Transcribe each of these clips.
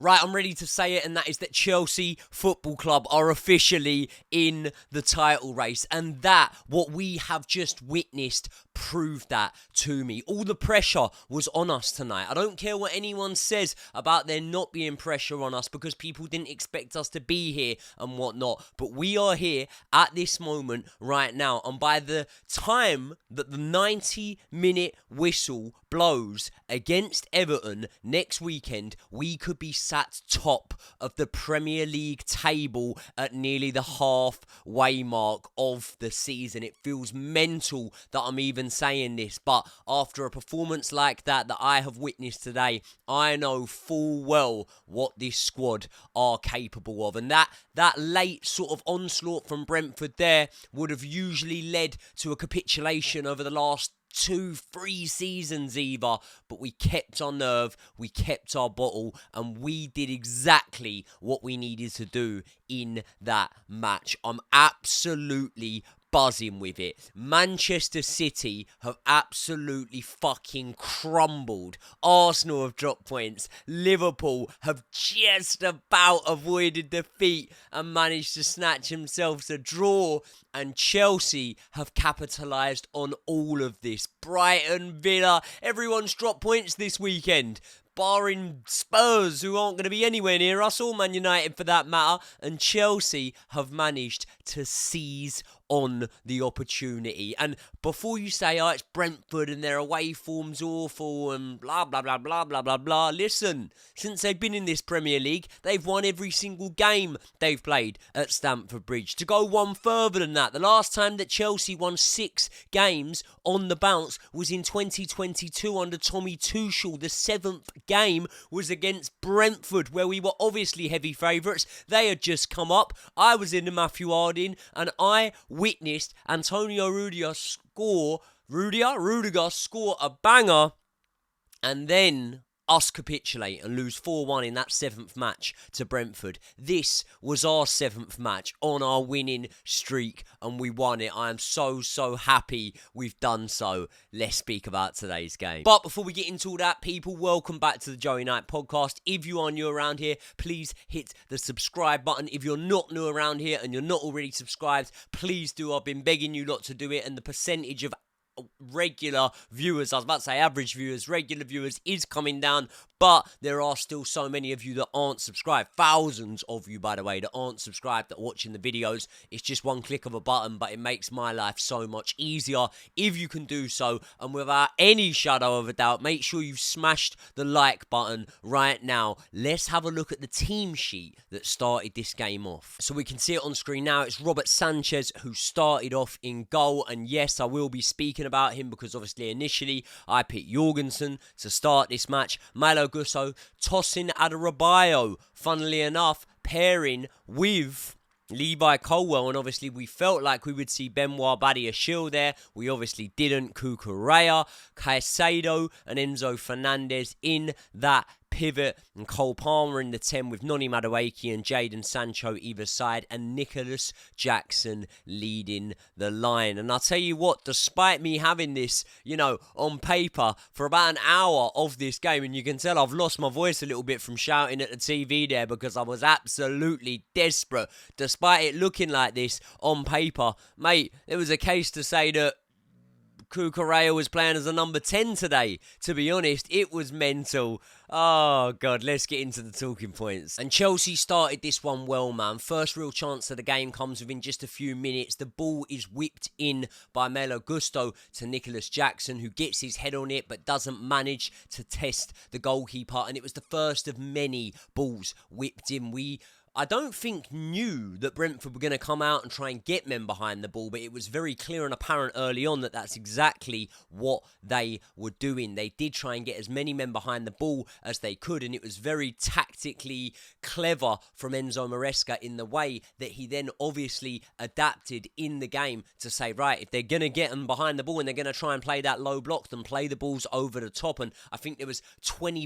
Right, I'm ready to say it, and that is that Chelsea Football Club are officially in the title race. And that, what we have just witnessed, proved that to me. All the pressure was on us tonight. I don't care what anyone says about there not being pressure on us because people didn't expect us to be here and whatnot. But we are here at this moment right now. And by the time that the 90-minute whistle blows against Everton next weekend, we could be sat top of the Premier League table at nearly the halfway mark of the season. It feels mental that I'm even saying this, but after a performance like that I have witnessed today, I know full well what this squad are capable of. And that late sort of onslaught from Brentford there would have usually led to a capitulation over the last 2-3 seasons either, but we kept our nerve, we kept our bottle, and we did exactly what we needed to do in that match. I'm absolutely buzzing with it. Manchester City have absolutely fucking crumbled. Arsenal have dropped points. Liverpool have just about avoided defeat and managed to snatch themselves a draw. And Chelsea have capitalised on all of this. Brighton, Villa, everyone's dropped points this weekend. Barring Spurs, who aren't going to be anywhere near us, or Man United for that matter. And Chelsea have managed to seize on the opportunity. And before you say, oh, it's Brentford and their away form's awful and blah, blah, blah, blah, blah, blah, blah. Listen, since they've been in this Premier League, they've won every single game they've played at Stamford Bridge. To go one further than that, the last time that Chelsea won 6 games on the bounce was in 2022 under Tommy Tuchel. The 7th game was against Brentford, where we were obviously heavy favourites. They had just come up. I was in the Matthew Harding, and I witnessed Antonio Rudiger score a banger, and then us capitulate and lose 4-1 in that 7th match to Brentford. This was our 7th match on our winning streak, and we won it. I am so happy we've done so. Let's speak about today's game. But before we get into all that, people, welcome back to the Joey Knight podcast. If you are new around here, please hit the subscribe button. If you're not new around here and you're not already subscribed, please do. I've been begging you lot to do it, and the percentage of regular viewers, I was about to say average viewers, regular viewers is coming down, but there are still so many of you that aren't subscribed. Thousands of you, by the way, that aren't subscribed, that are watching the videos. It's just one click of a button, but it makes my life so much easier if you can do so. And without any shadow of a doubt, make sure you've smashed the like button right now. Let's have a look at the team sheet that started this game off. So we can see it on screen now. It's Robert Sanchez who started off in goal, and yes, I will be speaking about him because obviously initially I picked Jorgensen to start this match. Malo Gusto tossing Adarabioyo, funnily enough, pairing with Levi Colwell, and obviously we felt like we would see Benoit Badiashile there. We obviously didn't. Cucurella, Caicedo and Enzo Fernandez in that pivot, and Cole Palmer in the 10 with Noni Madueke and Jadon Sancho either side, and Nicholas Jackson leading the line. And I'll tell you what, despite me having this, on paper for about an hour of this game, and you can tell I've lost my voice a little bit from shouting at the TV there because I was absolutely desperate. Despite it looking like this on paper, mate, it was a case to say that Cucurella was playing as a number 10 today. To be honest, it was mental. Oh, God, let's get into the talking points. And Chelsea started this one well, man. First real chance of the game comes within just a few minutes. The ball is whipped in by Malo Gusto to Nicholas Jackson, who gets his head on it but doesn't manage to test the goalkeeper. And it was the first of many balls whipped in. I don't think knew that Brentford were going to come out and try and get men behind the ball, but it was very clear and apparent early on that that's exactly what they were doing. They did try and get as many men behind the ball as they could, and it was very tactically clever from Enzo Maresca in the way that he then obviously adapted in the game to say, right, if they're going to get them behind the ball and they're going to try and play that low block, then play the balls over the top. And I think there was 20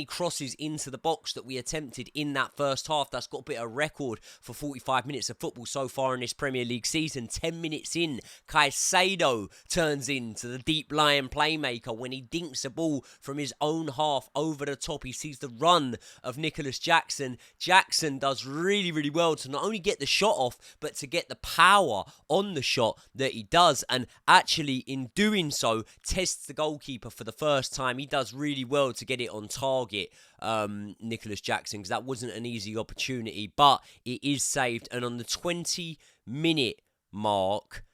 crosses into the box that we attempted in that first half. that's got a bit of record for 45 minutes of football so far in this Premier League season. 10 minutes in, Caicedo turns into the deep-lying playmaker when he dinks a ball from his own half over the top. He sees the run of Nicholas Jackson. Jackson does really, really well to not only get the shot off, but to get the power on the shot that he does. And actually, in doing so, tests the goalkeeper for the first time. He does really well to get it on target, Nicholas Jackson, because that wasn't an easy opportunity, but it is saved. And on the 20-minute mark,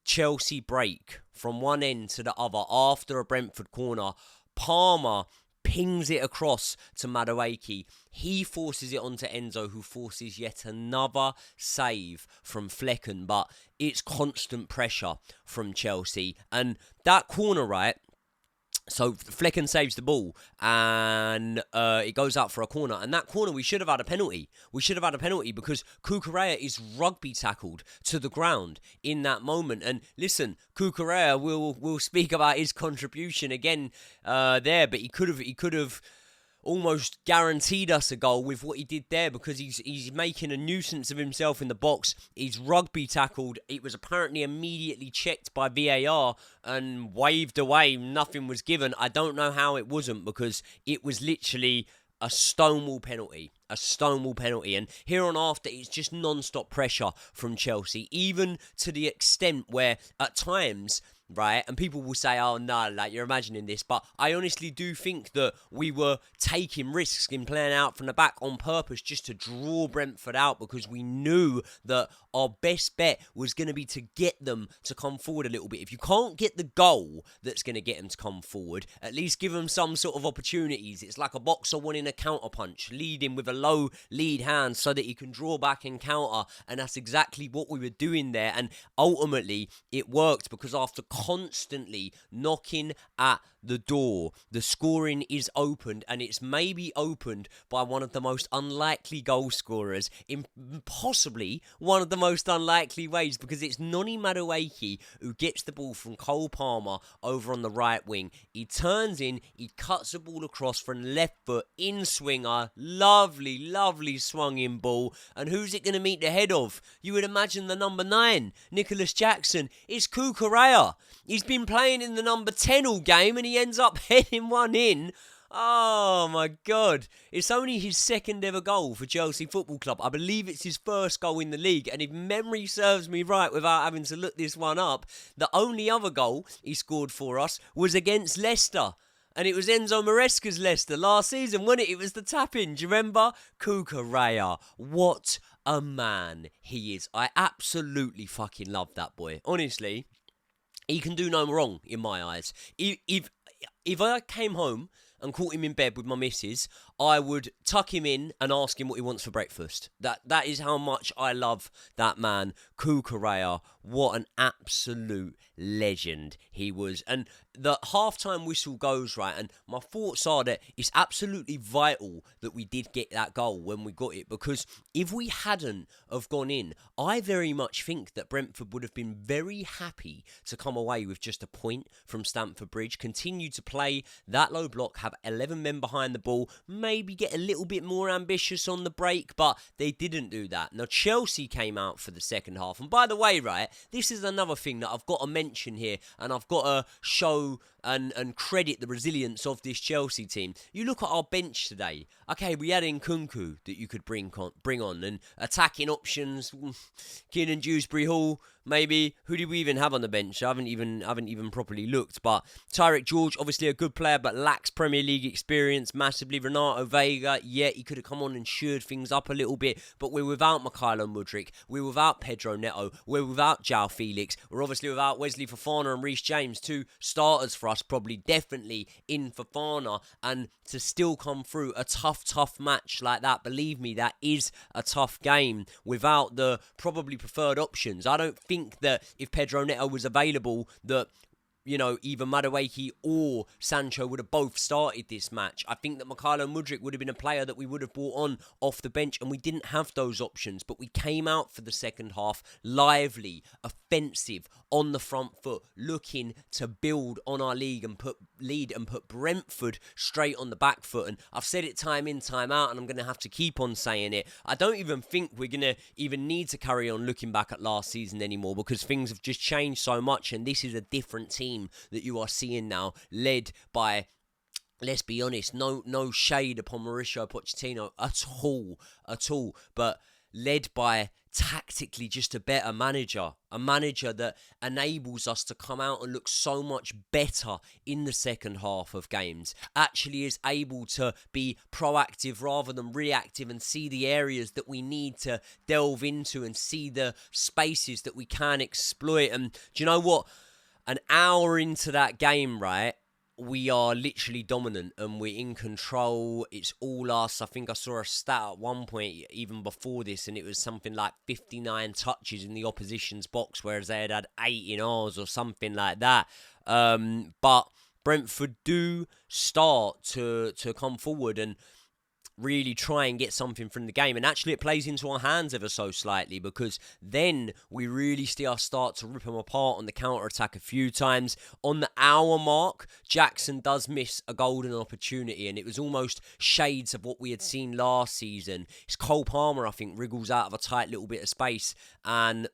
Chelsea break from one end to the other after a Brentford corner. Palmer pings it across to Madueke. He forces it onto Enzo, who forces yet another save from Flecken. But it's constant pressure from Chelsea. And that corner, right? So Flecken saves the ball and it goes out for a corner. And that corner, we should have had a penalty. We should have had a penalty because Cucurella is rugby tackled to the ground in that moment. And listen, Cucurella will speak about his contribution again there, but he could have almost guaranteed us a goal with what he did there, because he's making a nuisance of himself in the box. He's rugby tackled. It was apparently immediately checked by VAR and waved away. Nothing was given. I don't know how it wasn't, because it was literally a stonewall penalty. A stonewall penalty. And here on after, it's just non-stop pressure from Chelsea, even to the extent where at times, right, and people will say, oh no, like you're imagining this, but I honestly do think that we were taking risks in playing out from the back on purpose just to draw Brentford out, because we knew that our best bet was going to be to get them to come forward a little bit. If you can't get the goal that's going to get them to come forward, at least give them some sort of opportunities. It's like a boxer wanting a counter punch, leading with a low lead hand so that he can draw back and counter, and that's exactly what we were doing there. And ultimately it worked, because after constantly knocking at the door, the scoring is opened, and it's maybe opened by one of the most unlikely goal scorers in possibly one of the most unlikely ways, because it's Noni Madueke who gets the ball from Cole Palmer over on the right wing. He turns in, he cuts the ball across from left foot, in swinger, lovely swung in ball, and who's it going to meet the head of? You would imagine the number 9, Nicholas Jackson. It's Cucurella. He's been playing in the number 10 all game, and he ends up heading one in. Oh my God. It's only his second ever goal for Chelsea Football Club. I believe it's his first goal in the league, and if memory serves me right, without having to look this one up, the only other goal he scored for us was against Leicester. And it was Enzo Maresca's Leicester last season, wasn't it? It was the tap-in. Do you remember? Cucurella. What a man he is. I absolutely fucking love that boy. Honestly, he can do no wrong in my eyes. If I came home and caught him in bed with my missus, I would tuck him in and ask him what he wants for breakfast. That is how much I love that man, Cucurella. What an absolute legend he was. And the halftime whistle goes, right, and my thoughts are that it's absolutely vital that we did get that goal when we got it, because if we hadn't have gone in, I very much think that Brentford would have been very happy to come away with just a point from Stamford Bridge, continue to play that low block, have 11 men behind the ball, maybe get a little bit more ambitious on the break, but they didn't do that. Now, Chelsea came out for the second half, and by the way, right, this is another thing that I've got to mention here, and I've got to show and credit the resilience of this Chelsea team. You look at our bench today. Okay, we had Nkunku that you could bring on, and attacking options, Keenan Dewsbury Hall, maybe. Who did we even have on the bench? I haven't even properly looked. But Tyreek George, obviously a good player, but lacks Premier League experience massively. Renato Vega, yeah, he could have come on and shored things up a little bit. But we're without Mikhailo Mudryk. We're without Pedro Neto. We're without João Felix. We're obviously without Wesley Fofana and Reece James, 2 starters for us, probably definitely in Fofana. And to still come through a tough match like that, believe me, that is a tough game without the probably preferred options. I don't think that if Pedro Neto was available, that either Madueke or Sancho would have both started this match. I think that Mykhailo Mudryk would have been a player that we would have brought on off the bench, and we didn't have those options. But we came out for the second half lively, offensive, on the front foot, looking to build on our lead and put Brentford straight on the back foot. And I've said it time in, time out, and I'm going to have to keep on saying it. I don't even think we're going to even need to carry on looking back at last season anymore, because things have just changed so much, and this is a different team that you are seeing now, led by, let's be honest, no shade upon Mauricio Pochettino at all, but led by tactically just a better manager, a manager that enables us to come out and look so much better in the second half of games, actually is able to be proactive rather than reactive and see the areas that we need to delve into and see the spaces that we can exploit. And do you know what? An hour into that game, right, we are literally dominant and we're in control. It's all us. I think I saw a stat at one point, even before this, and it was something like 59 touches in the opposition's box, whereas they had 8 in ours or something like that. But Brentford do start to come forward and really try and get something from the game. And actually it plays into our hands ever so slightly, because then we really start to rip them apart on the counter-attack a few times. On the hour mark, Jackson does miss a golden opportunity, and it was almost shades of what we had seen last season. It's Cole Palmer, I think, wriggles out of a tight little bit of space, and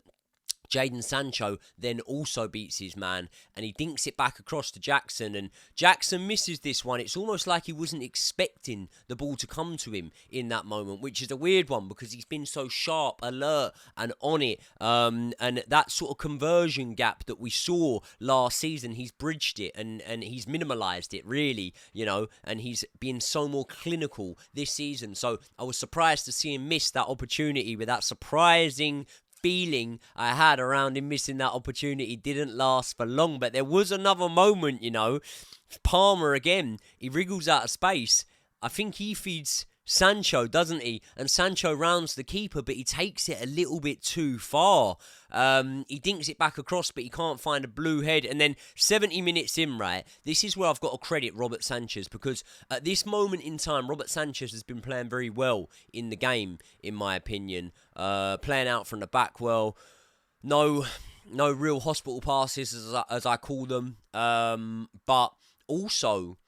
Jadon Sancho then also beats his man, and he dinks it back across to Jackson, and Jackson misses this one. It's almost like he wasn't expecting the ball to come to him in that moment, which is a weird one because he's been so sharp, alert, and on it. And that sort of conversion gap that we saw last season, he's bridged it and he's minimalised it, really, and he's been so more clinical this season. So I was surprised to see him miss that opportunity with that surprising feeling I had around him missing that opportunity. Didn't last for long, but there was another moment, Palmer again, he wriggles out of space. I think he feeds Sancho, doesn't he? And Sancho rounds the keeper, but he takes it a little bit too far. He dinks it back across, but he can't find a blue head. And then 70 minutes in, right, this is where I've got to credit Robert Sanchez, because at this moment in time, Robert Sanchez has been playing very well in the game, in my opinion. Playing out from the back well. No real hospital passes, as I call them. But also,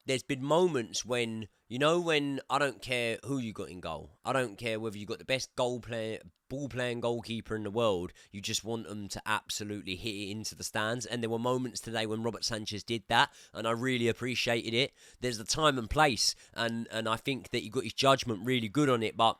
there's been moments when, when I don't care who you got in goal. I don't care whether you got the best ball-playing goalkeeper in the world. You just want them to absolutely hit it into the stands. And there were moments today when Robert Sanchez did that, and I really appreciated it. There's the time and place, and I think that he got his judgment really good on it. But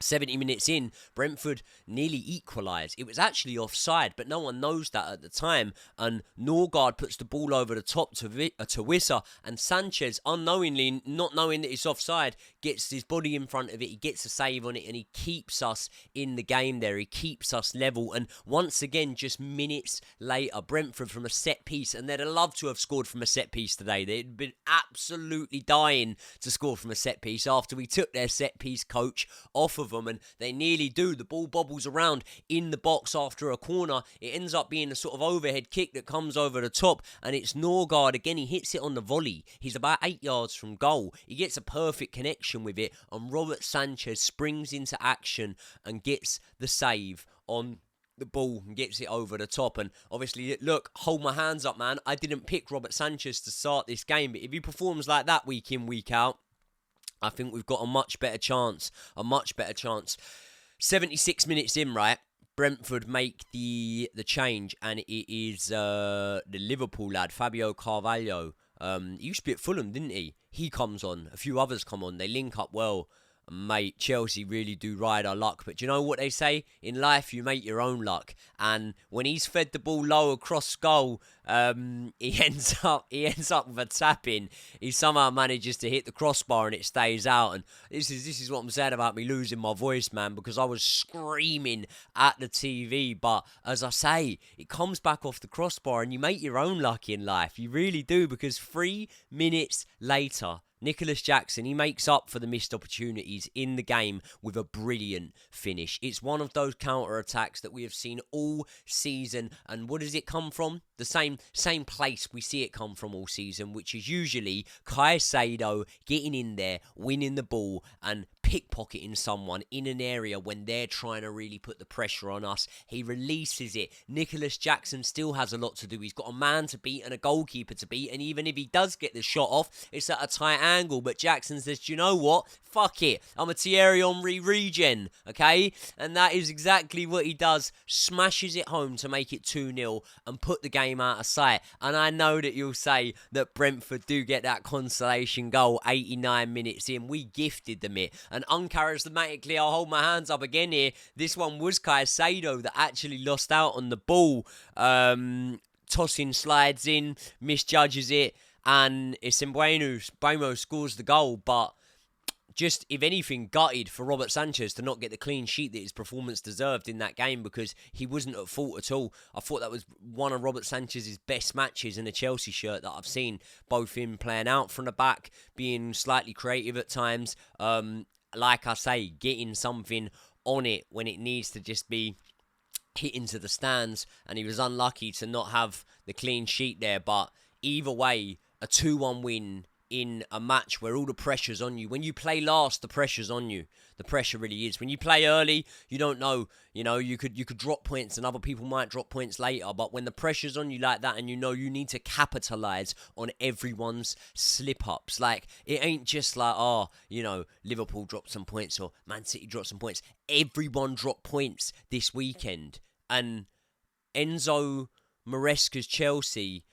70 minutes in, Brentford nearly equalised. It was actually offside, but no one knows that at the time. And Norgard puts the ball over the top to Wissa, and Sanchez, unknowingly, not knowing that it's offside, gets his body in front of it. He gets a save on it, and he keeps us in the game there. He keeps us level. And once again, just minutes later, Brentford from a set piece, and they'd have loved to have scored from a set piece today. They'd been absolutely dying to score from a set piece after we took their set piece coach off of them, and they nearly do. The ball bobbles around in the box after a corner. It ends up being a sort of overhead kick that comes over the top, and it's Norgard again. He hits it on the volley. He's about 8 yards from goal. He gets a perfect connection with it, and Robert Sanchez springs into action and gets the save on the ball and gets it over the top. And obviously, look, hold my hands up, man. I didn't pick Robert Sanchez to start this game, but if he performs like that week in, week out, I think we've got a much better chance. 76 minutes in, right? Brentford make the change, and it is the Liverpool lad, Fabio Carvalho. He used to be at Fulham, didn't he? He comes on. A few others come on. They link up well. Mate, Chelsea really do ride our luck. But do you know what they say? In life, you make your own luck. And when he's fed the ball low across goal, he ends up with a tap-in. He somehow manages to hit the crossbar and it stays out. And this is what I'm saying about me losing my voice, man, because I was screaming at the TV. But as I say, it comes back off the crossbar, and you make your own luck in life. You really do, because 3 minutes later, Nicholas Jackson, he makes up for the missed opportunities in the game with a brilliant finish. It's one of those counter-attacks that we have seen all season. And what does it come from? The same place we see it come from all season, which is usually Caicedo getting in there, winning the ball, and pickpocketing someone in an area when they're trying to really put the pressure on us. He releases it. Nicholas Jackson still has a lot to do. He's got a man to beat and a goalkeeper to beat, and even if he does get the shot off, it's at a tight angle. But Jackson says, do you know what? Fuck it. I'm a Thierry Henry regen, okay? And that is exactly what he does. Smashes it home to make it 2-0 and put the game out of sight. And I know that you'll say that Brentford do get that consolation goal 89 minutes in. We gifted them it. And uncharismatically, I'll hold my hands up again here. This one was Caicedo that actually lost out on the ball. Tossing slides in, misjudges it, and Bueno scores the goal. But just, if anything, gutted for Robert Sanchez to not get the clean sheet that his performance deserved in that game, because he wasn't at fault at all. I thought that was one of Robert Sanchez's best matches in a Chelsea shirt that I've seen, both him playing out from the back, being slightly creative at times, like I say, getting something on it when it needs to just be hit into the stands, and he was unlucky to not have the clean sheet there. But either way, a 2-1 win in a match where all the pressure's on you. When you play last, the pressure's on you. The pressure really is. When you play early, you don't know. You know, you could drop points and other people might drop points later. But when the pressure's on you like that, and you know you need to capitalise on everyone's slip-ups. Like, it ain't just like, oh, you know, Liverpool dropped some points or Man City dropped some points. Everyone dropped points this weekend. And Enzo Maresca's Chelsea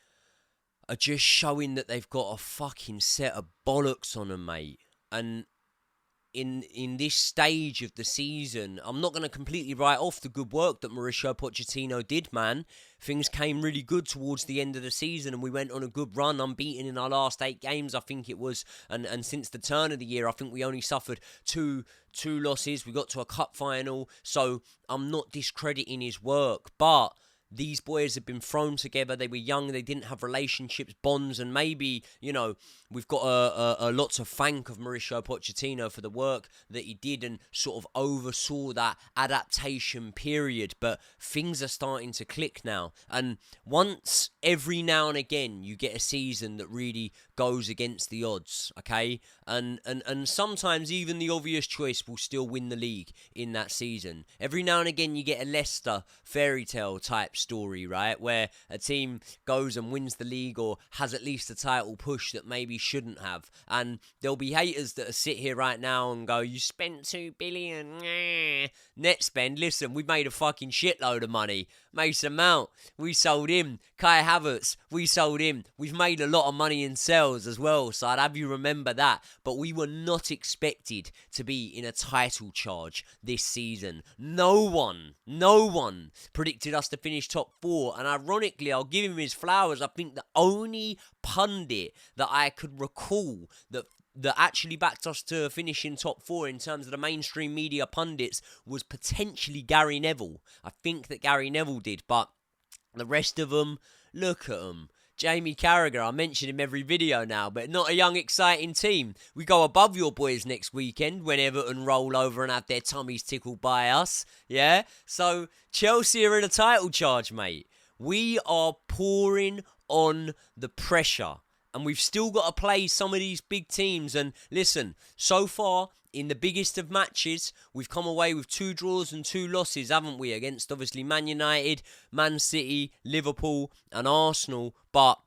are just showing that they've got a fucking set of bollocks on them, mate. And in this stage of the season, I'm not going to completely write off the good work that Mauricio Pochettino did, man. Things came really good towards the end of the season, and we went on a good run, unbeaten in our last 8 games, I think it was. And since the turn of the year, I think we only suffered two losses. We got to a cup final, so I'm not discrediting his work, but these boys have been thrown together. They were young. They didn't have relationships, bonds, and maybe, you know, we've got a lot to thank of Mauricio Pochettino for the work that he did and sort of oversaw that adaptation period. But things are starting to click now. And once every now and again, you get a season that really goes against the odds, okay? And sometimes even the obvious choice will still win the league in that season. Every now and again, you get a Leicester fairy tale type story, right? Where a team goes and wins the league or has at least a title push that maybe shouldn't have. And there'll be haters that sit here right now and go, you spent 2 billion net spend. Listen, we made a fucking shitload of money. Mason Mount, we sold him. Kai Havertz, we sold him. We've made a lot of money in sales as well, so I'd have you remember that. But we were not expected to be in a title charge this season. No one predicted us to finish top 4. And ironically, I'll give him his flowers. I think the only pundit that I could recall that actually backed us to finish in top 4 in terms of the mainstream media pundits was potentially Gary Neville. I think that Gary Neville did, but the rest of them, look at them. Jamie Carragher, I mention him every video now, but not a young, exciting team. We go above your boys next weekend when Everton roll over and have their tummies tickled by us, yeah? So, Chelsea are in a title charge, mate. We are pouring on the pressure. And we've still got to play some of these big teams. And listen, so far, in the biggest of matches, we've come away with 2 draws and 2 losses, haven't we? Against, obviously, Man United, Man City, Liverpool and Arsenal. But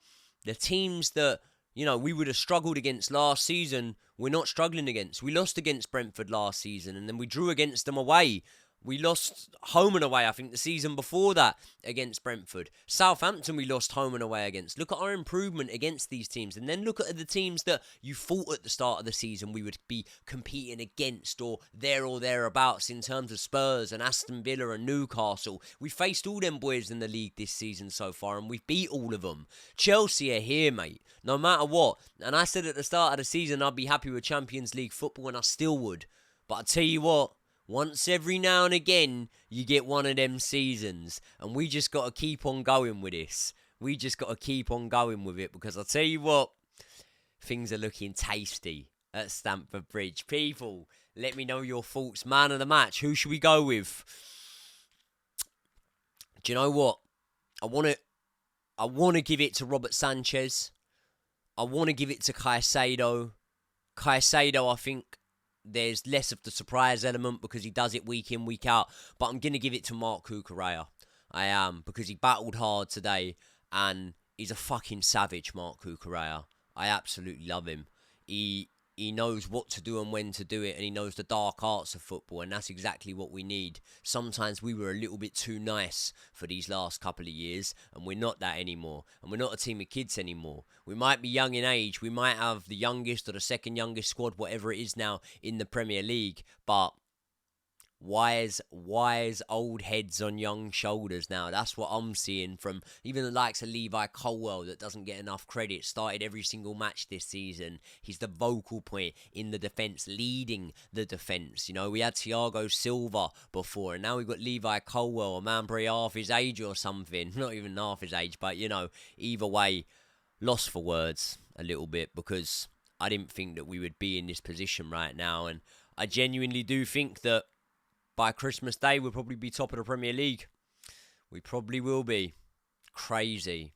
the teams that, you know, we would have struggled against last season, we're not struggling against. We lost against Brentford last season, and then we drew against them away. We lost home and away, I think, the season before that against Brentford. Southampton we lost home and away against. Look at our improvement against these teams. And then look at the teams that you thought at the start of the season we would be competing against or thereabouts in terms of Spurs and Aston Villa and Newcastle. We faced all them boys in the league this season so far and we've beat all of them. Chelsea are here, mate, no matter what. And I said at the start of the season I'd be happy with Champions League football, and I still would. But I tell you what, once every now and again, you get one of them seasons. And we just got to keep on going with this. We just got to keep on going with it. Because I'll tell you what, things are looking tasty at Stamford Bridge. People, let me know your thoughts. Man of the match, who should we go with? Do you know what? I want to give it to Robert Sanchez. I want to give it to Caicedo. Caicedo, I think there's less of the surprise element because he does it week in, week out. But I'm going to give it to Marc Cucurella. I am, because he battled hard today and he's a fucking savage, Marc Cucurella. I absolutely love him. He knows what to do and when to do it, and he knows the dark arts of football, and that's exactly what we need. Sometimes we were a little bit too nice for these last couple of years, and we're not that anymore, and we're not a team of kids anymore. We might be young in age, we might have the youngest or the second youngest squad, whatever it is now in the Premier League, but wise old heads on young shoulders now. That's what I'm seeing from even the likes of Levi Colwell, that doesn't get enough credit. Started every single match this season. He's the vocal point in the defence, leading the defence. You know, we had Thiago Silva before, and now we've got Levi Colwell, a man probably half his age or something. Not even half his age, but you know, either way, lost for words a little bit, because I didn't think that we would be in this position right now, and I genuinely do think that by Christmas Day, we'll probably be top of the Premier League. We probably will be. Crazy.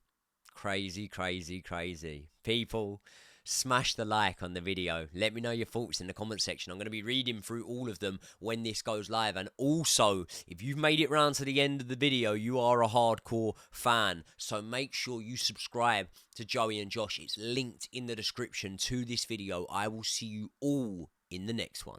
Crazy, crazy, crazy. People, smash the like on the video. Let me know your thoughts in the comment section. I'm going to be reading through all of them when this goes live. And also, if you've made it round to the end of the video, you are a hardcore fan. So make sure you subscribe to Joey and Josh. It's linked in the description to this video. I will see you all in the next one.